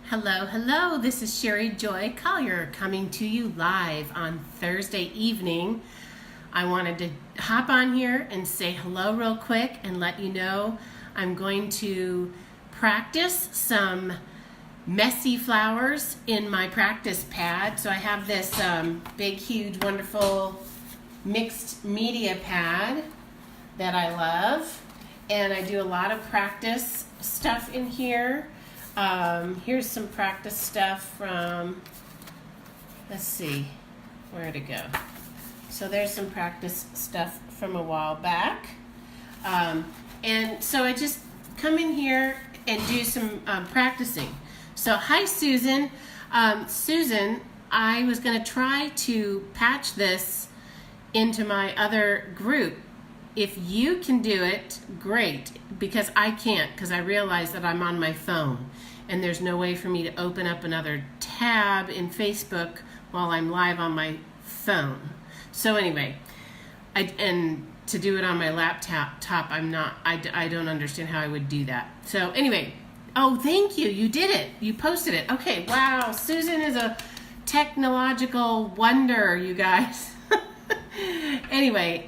Hello, hello. This is Sherry Joy Collier coming to you live on Thursday evening. I wanted to hop on here and say hello real quick and let you know I'm going to practice some messy flowers in my practice pad. So I have this big, huge, wonderful mixed media pad that I love, and I do a lot of practice stuff in here. Here's some practice stuff from, let's see, where'd it go? So there's some practice stuff from a while back. And so I just come in here and do some practicing. So hi, Susan. Susan, I was going to try to patch this into my other group. If you can do it, great, because I can't, because I realize that I'm on my phone and there's no way for me to open up another tab in Facebook while I'm live on my phone. So anyway, and to do it on my laptop, I don't understand how I would do that. So anyway, oh, thank you, you did it, you posted it. Okay, wow, Susan is a technological wonder, you guys. Anyway,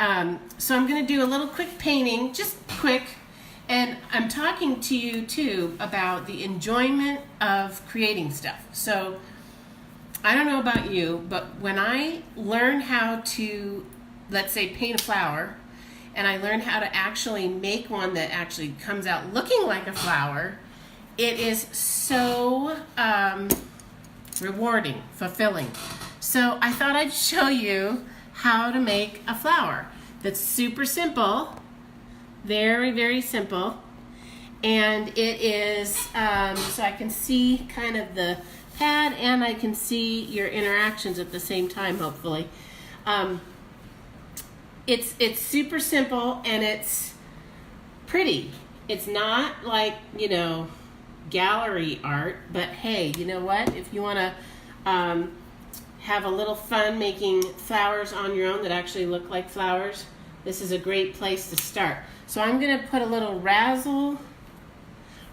so I'm going to do a little quick painting, just quick, and I'm talking to you too about the enjoyment of creating stuff. So I don't know about you, but when I learn how to, let's say, paint a flower, and I learn how to actually make one that actually comes out looking like a flower, it is so rewarding, fulfilling. So I thought I'd show you how to make a flower that's super simple, very, very simple. And it is, so I can see kind of the pad and I can see your interactions at the same time, hopefully. It's super simple and it's pretty. It's not like, gallery art, but hey, you know what? If you want to have a little fun making flowers on your own that actually look like flowers, this is a great place to start. So I'm going to put a little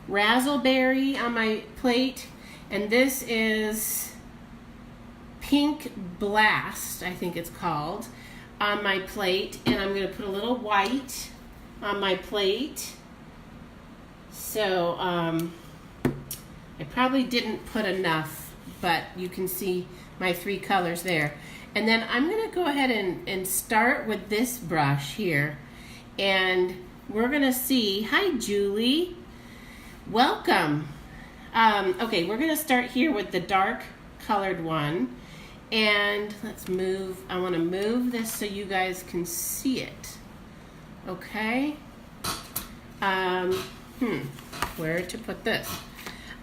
razzleberry on my plate, and this is Pink Blast, I think it's called, on my plate, and I'm going to put a little white on my plate. So I probably didn't put enough, but you can see my three colors there. And then I'm going to go ahead and start with this brush here. And we're going to see, hi Julie, welcome. Okay, we're going to start here with the dark colored one. And let's move, I want to move this so you guys can see it. Okay. Where to put this?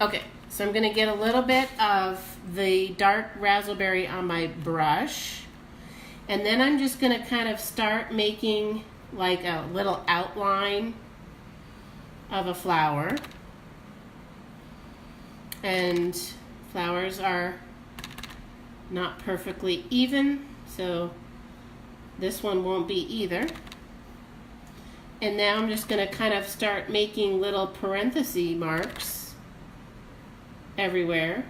Okay, so I'm going to get a little bit of the dark raspberry on my brush, and then I'm just going to kind of start making like a little outline of a flower. And flowers are not perfectly even, so this one won't be either. And now I'm just going to kind of start making little parenthesis marks everywhere.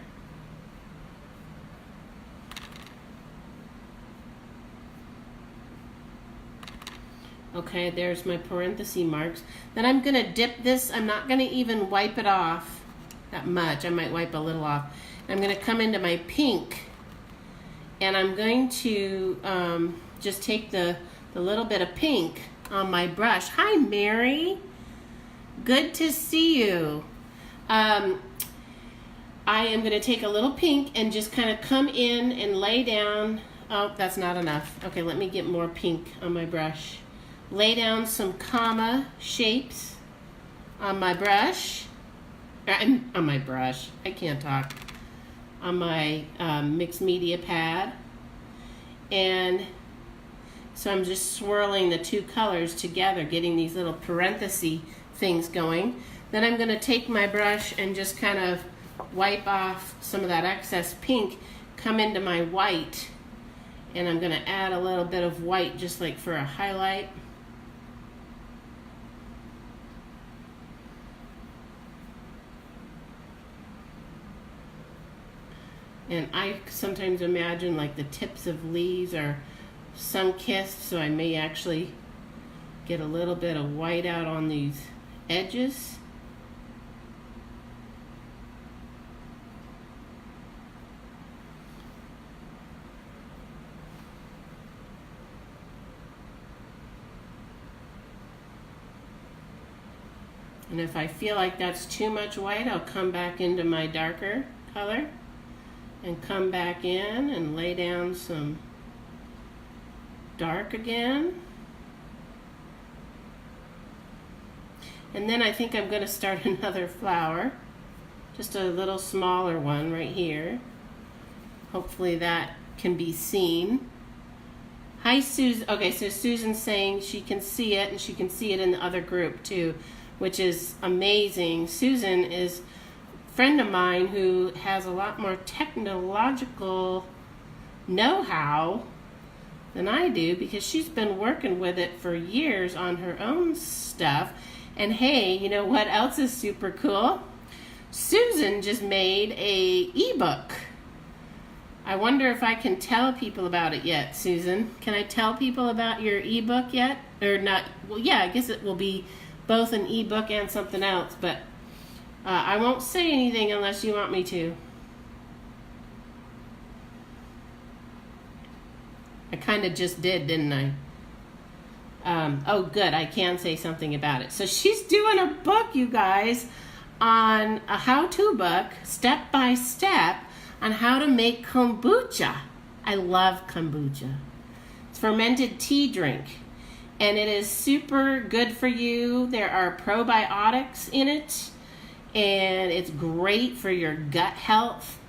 Okay, there's my parenthesis marks. Then I'm going to dip this. I'm not going to even wipe it off that much. I might wipe a little off. I'm going to come into my pink, and I'm going to just take the little bit of pink on my brush. Hi, Mary. Good to see you. I am going to take a little pink and just kind of come in and lay down. Oh, that's not enough. Okay, let me get more pink on my brush. Lay down some comma shapes on my brush. On my brush. I can't talk. On my mixed media pad. And so I'm just swirling the two colors together, getting these little parenthesis things going. Then I'm going to take my brush and just kind of wipe off some of that excess pink, come into my white, and I'm going to add a little bit of white just like for a highlight. And I sometimes imagine like the tips of leaves are sun-kissed, so I may actually get a little bit of white out on these edges. And if I feel like that's too much white, I'll come back into my darker color and come back in and lay down some dark again. And then I think I'm going to start another flower, just a little smaller one right here. Hopefully that can be seen. Hi, Susan. Okay, so Susan's saying she can see it, and she can see it in the other group too, which is amazing. Susan is a friend of mine who has a lot more technological know-how than I do, because she's been working with it for years on her own stuff. And hey, you know what else is super cool? Susan just made a ebook. I wonder if I can tell people about it yet, Susan. Can I tell people about your ebook yet? Or not? Well, yeah, I guess it will be both an ebook and something else, but I won't say anything unless you want me to. I kind of just did, didn't I? Oh, good. I can say something about it. So she's doing a book, you guys, on a how-to book, step by step, on how to make kombucha. I love kombucha. It's fermented tea drink, and it is super good for you. There are probiotics in it, and it's great for your gut health.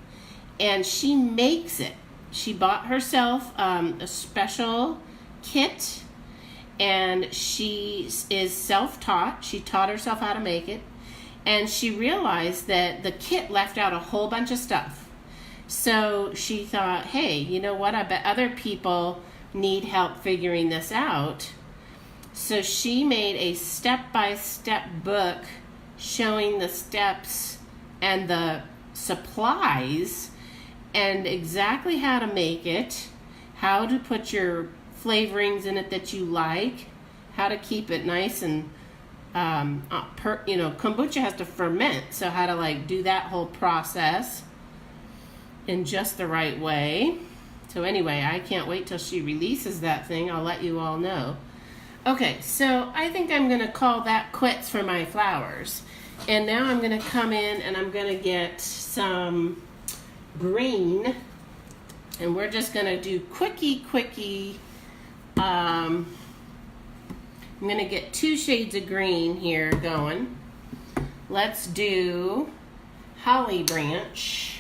And she makes it. She bought herself a special kit, and she is self-taught. She taught herself how to make it, and she realized that the kit left out a whole bunch of stuff. So she thought, hey, you know what? I bet other people need help figuring this out. So she made a step-by-step book showing the steps and the supplies and exactly how to make it, how to put your flavorings in it that you like, how to keep it nice and, kombucha has to ferment, so how to like do that whole process in just the right way. So anyway, I can't wait till she releases that thing. I'll let you all know. Okay, so I think I'm going to call that quits for my flowers. And now I'm going to come in and I'm going to get some green. And we're just going to do quickie. I'm going to get 2 shades of green here going. Let's do holly branch.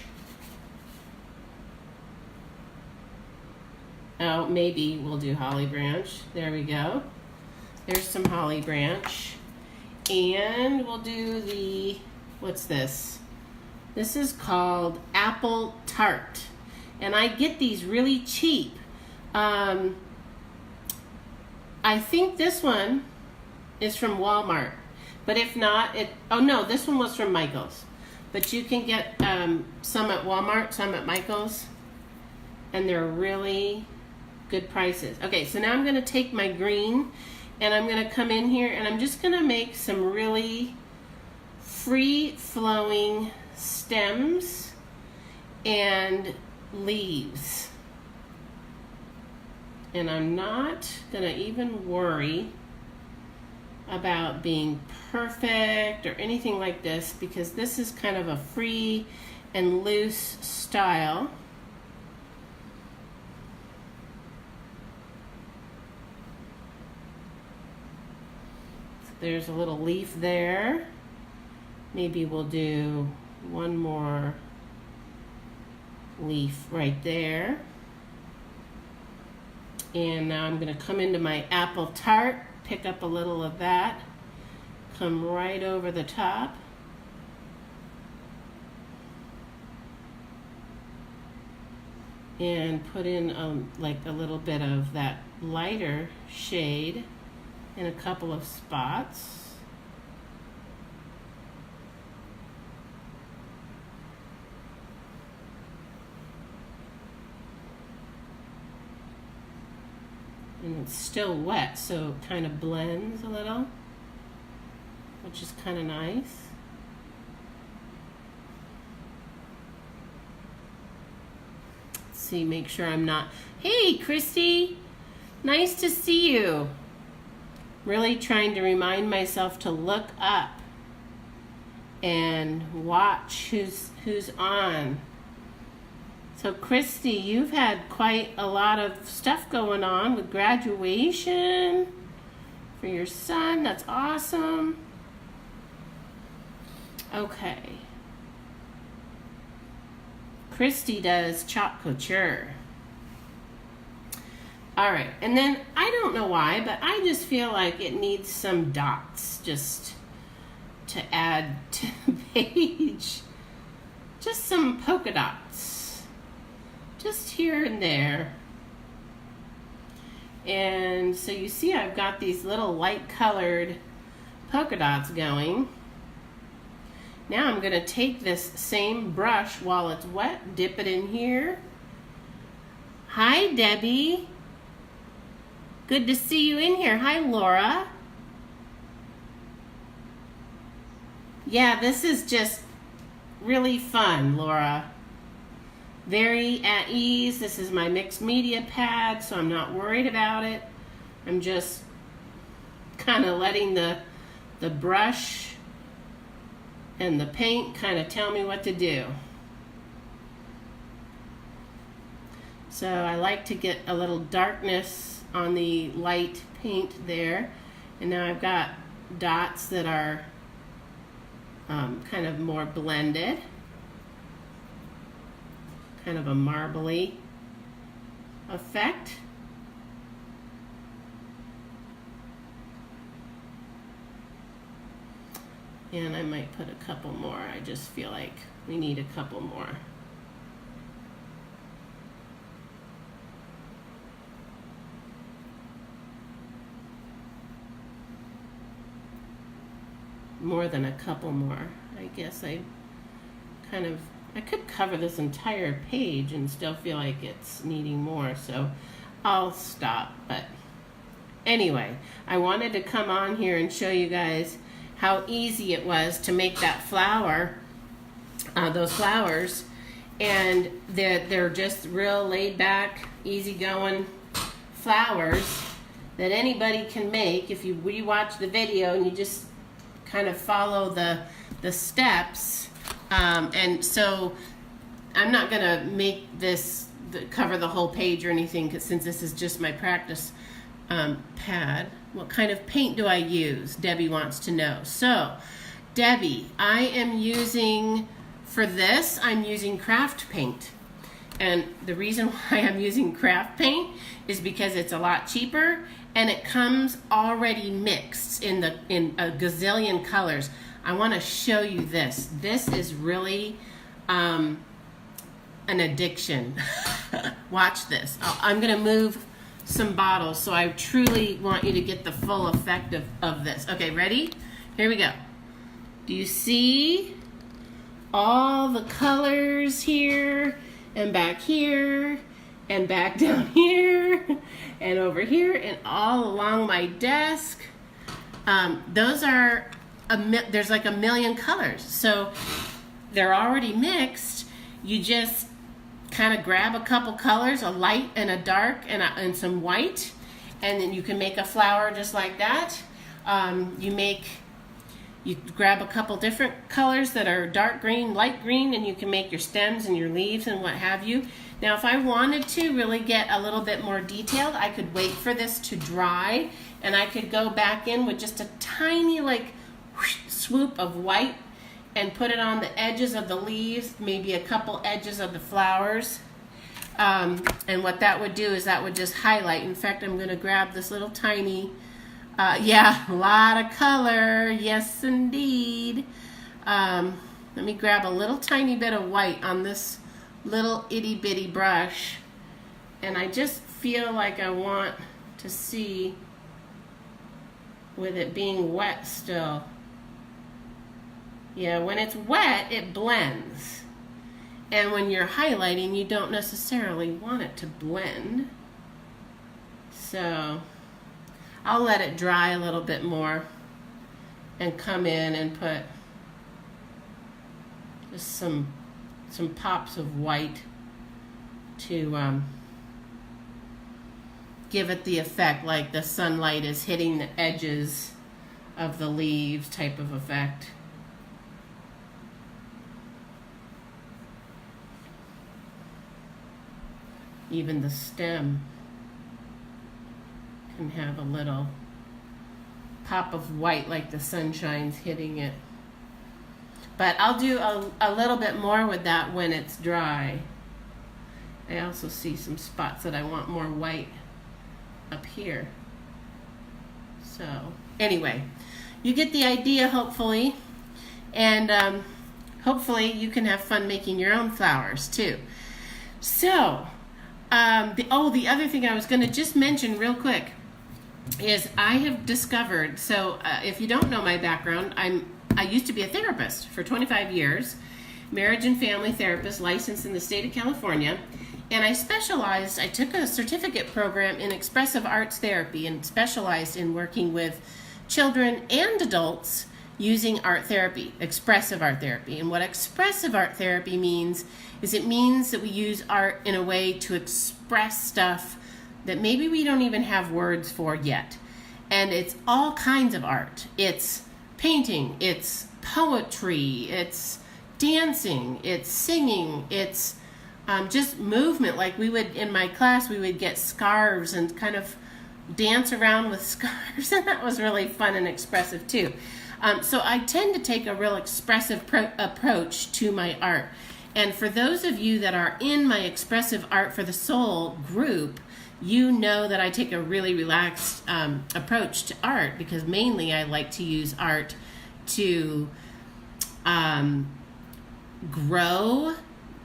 Oh, maybe we'll do holly branch. There we go. There's some holly branch. And we'll do the, what's this? This is called apple tart. And I get these really cheap. I think this one is from Walmart. But if not, oh no, this one was from Michael's. But you can get some at Walmart, some at Michael's. And they're really good prices. Okay, so now I'm going to take my green and I'm going to come in here and I'm just going to make some really free-flowing stems and leaves. And I'm not going to even worry about being perfect or anything like this, because this is kind of a free and loose style. There's a little leaf there. Maybe we'll do one more leaf right there. And now I'm going to come into my apple tart, pick up a little of that, come right over the top. And put in like a little bit of that lighter shade in a couple of spots. It's still wet, so it kind of blends a little, which is kind of nice. Let's see, make sure I'm not... Hey, Christy! Nice to see you. Really trying to remind myself to look up and watch who's on. So Christy, you've had quite a lot of stuff going on with graduation for your son. That's awesome. Okay. Christy does choc couture. All right, and then I don't know why, but I just feel like it needs some dots just to add to the page. Just some polka dots, just here and there. And so you see I've got these little light colored polka dots going. Now I'm going to take this same brush while it's wet, dip it in here. Hi, Debbie. Good to see you in here. Hi, Laura. Yeah, this is just really fun, Laura. Very at ease. This is my mixed media pad, so I'm not worried about it. I'm just kind of letting the brush and the paint kind of tell me what to do. So I like to get a little darkness on the light paint there, and now I've got dots that are kind of more blended, kind of a marbly effect. And I might put a couple more. I just feel like we need a couple more. More than a couple more. I guess I could cover this entire page and still feel like it's needing more, so I'll stop. But anyway, I wanted to come on here and show you guys how easy it was to make that flower, those flowers, and they're just real laid back, easygoing flowers that anybody can make if you rewatch the video and you just kind of follow the steps. And so I'm not going to make this cover the whole page or anything, because since this is just my practice pad. What kind of paint do I use? Debbie wants to know. So Debbie, I am using, for this, I'm using craft paint. And the reason why I'm using craft paint is because it's a lot cheaper and it comes already mixed in a gazillion colors. I want to show you this. This is really an addiction. Watch this. I'm going to move some bottles, so I truly want you to get the full effect of this. Okay, ready? Here we go. Do you see all the colors here and back here and back down here and over here and all along my desk? Those are there's like a million colors, so they're already mixed. You just kind of grab a couple colors, a light and a dark and some white, and then you can make a flower just like that. You grab a couple different colors that are dark green, light green, and you can make your stems and your leaves and what have you. Now, if I wanted to really get a little bit more detailed, I could wait for this to dry, and I could go back in with just a tiny swoop of white and put it on the edges of the leaves, maybe a couple edges of the flowers. And what that would do is that would just highlight. In fact, I'm going to grab this little tiny, yeah, a lot of color. Yes, indeed. Let me grab a little tiny bit of white on this little itty bitty brush. And I just feel like I want to see, with it being wet still. Yeah, when it's wet, it blends. And when you're highlighting, you don't necessarily want it to blend. So I'll let it dry a little bit more and come in and put just some pops of white to give it the effect like the sunlight is hitting the edges of the leaves type of effect. Even the stem can have a little pop of white like the sunshine's hitting it. But I'll do a little bit more with that when it's dry. I also see some spots that I want more white up here. So anyway, you get the idea, hopefully. And hopefully you can have fun making your own flowers too. So the other thing I was going to just mention real quick is I have discovered, so if you don't know my background, I used to be a therapist for 25 years, marriage and family therapist, licensed in the state of California, and I took a certificate program in expressive arts therapy and specialized in working with children and adults using art therapy, expressive art therapy. And what expressive art therapy means is it means that we use art in a way to express stuff that maybe we don't even have words for yet. And it's all kinds of art. It's painting, it's poetry, it's dancing, it's singing, it's just movement. Like in my class, we would get scarves and kind of dance around with scarves, and that was really fun and expressive too. So I tend to take a real expressive approach to my art. And for those of you that are in my Expressive Art for the Soul group, you know that I take a really relaxed approach to art, because mainly I like to use art to grow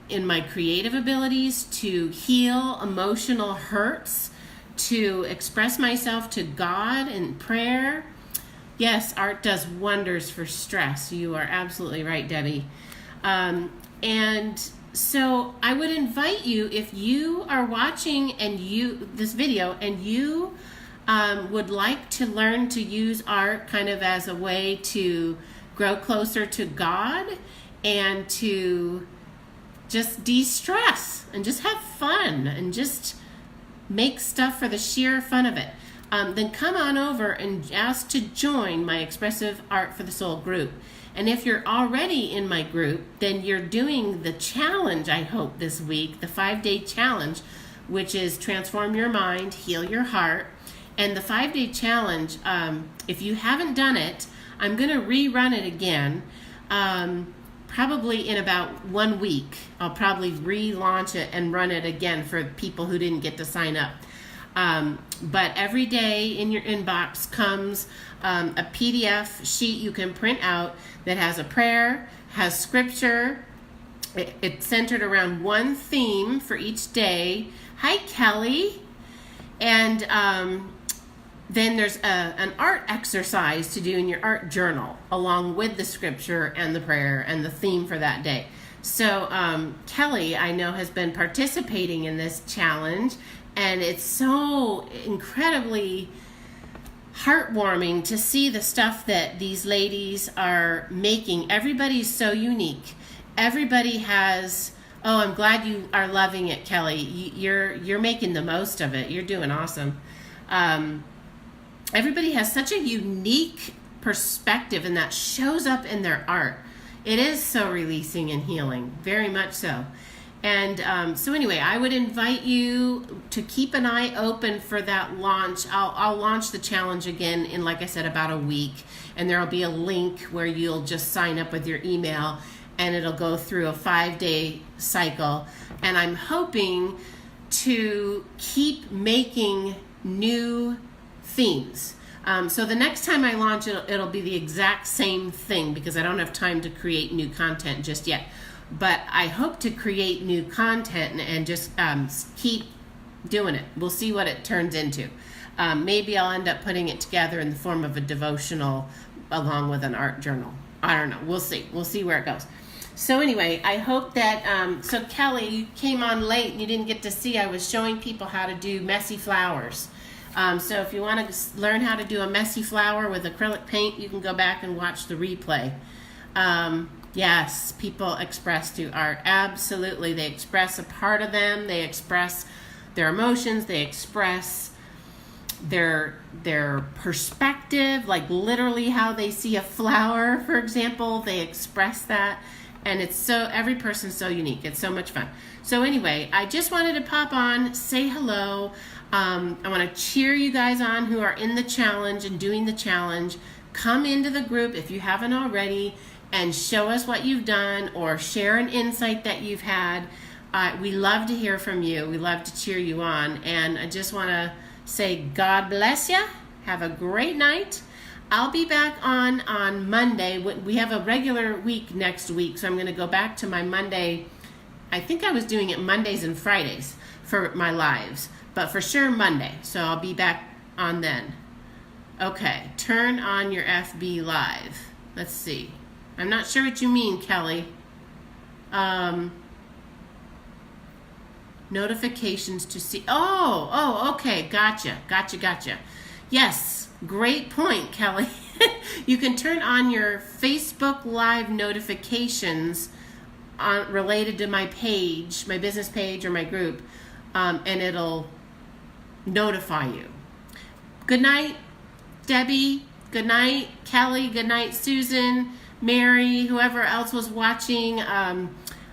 in my creative abilities, to heal emotional hurts, to express myself to God in prayer. Yes, art does wonders for stress. You are absolutely right, Debbie. And so I would invite you, if you are watching this video and you would like to learn to use art kind of as a way to grow closer to God and to just de-stress and just have fun and just make stuff for the sheer fun of it, then come on over and ask to join my Expressive Art for the Soul group. And if you're already in my group, then you're doing the challenge, I hope, this week, the 5-day challenge, which is transform your mind, heal your heart. And the 5-day challenge, if you haven't done it, I'm going to rerun it again, probably in about 1 week. I'll probably relaunch it and run it again for people who didn't get to sign up. But every day in your inbox comes a PDF sheet you can print out that has a prayer, has scripture. It's centered around one theme for each day. Hi, Kelly. And then there's an art exercise to do in your art journal, along with the scripture and the prayer and the theme for that day. So Kelly, I know, has been participating in this challenge, and it's so incredibly heartwarming to see the stuff that these ladies are making. Everybody's so unique. Everybody has, I'm glad you are loving it, Kelly. You're making the most of it. You're doing awesome. Everybody has such a unique perspective, and that shows up in their art. It is so releasing and healing, very much so. And so anyway, I would invite you to keep an eye open for that launch. I'll launch the challenge again in, like I said, about a week. And there will be a link where you'll just sign up with your email, and it'll go through a 5-day cycle. And I'm hoping to keep making new themes. So the next time I launch it, it'll be the exact same thing, because I don't have time to create new content just yet. But I hope to create new content and just keep doing it. We'll see what it turns into. Maybe I'll end up putting it together in the form of a devotional along with an art journal. I don't know. We'll see. We'll see where it goes. So anyway, I hope that, so Kelly, you came on late and you didn't get to see, I was showing people how to do messy flowers. So if you want to learn how to do a messy flower with acrylic paint, you can go back and watch the replay. Yes, people express through art. Absolutely. They express a part of them. They express their emotions. They express their perspective, like literally how they see a flower, for example. They express that. And it's so, every person's so unique. It's so much fun. So anyway, I just wanted to pop on, say hello. I want to cheer you guys on who are in the challenge and doing the challenge. Come into the group if you haven't already and show us what you've done or share an insight that you've had. We love to hear from you. We love to cheer you on. And I just want to say God bless you. Have a great night. I'll be back on Monday. We have a regular week next week, so I'm going to go back to my Monday. I think I was doing it Mondays and Fridays for my lives, but for sure Monday. So I'll be back on then. Okay, turn on your FB Live. Let's see. I'm not sure what you mean, Kelly. Notifications to see. Oh, okay. Gotcha. Yes, great point, Kelly. You can turn on your Facebook Live notifications related to my page, my business page or my group, and it'll notify you. Good night, Debbie. Good night, Kelly. Good night, Susan, Mary, whoever else was watching.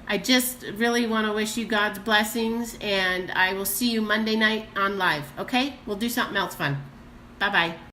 I just really want to wish you God's blessings, and I will see you Monday night on live. Okay? We'll do something else fun. Bye-bye.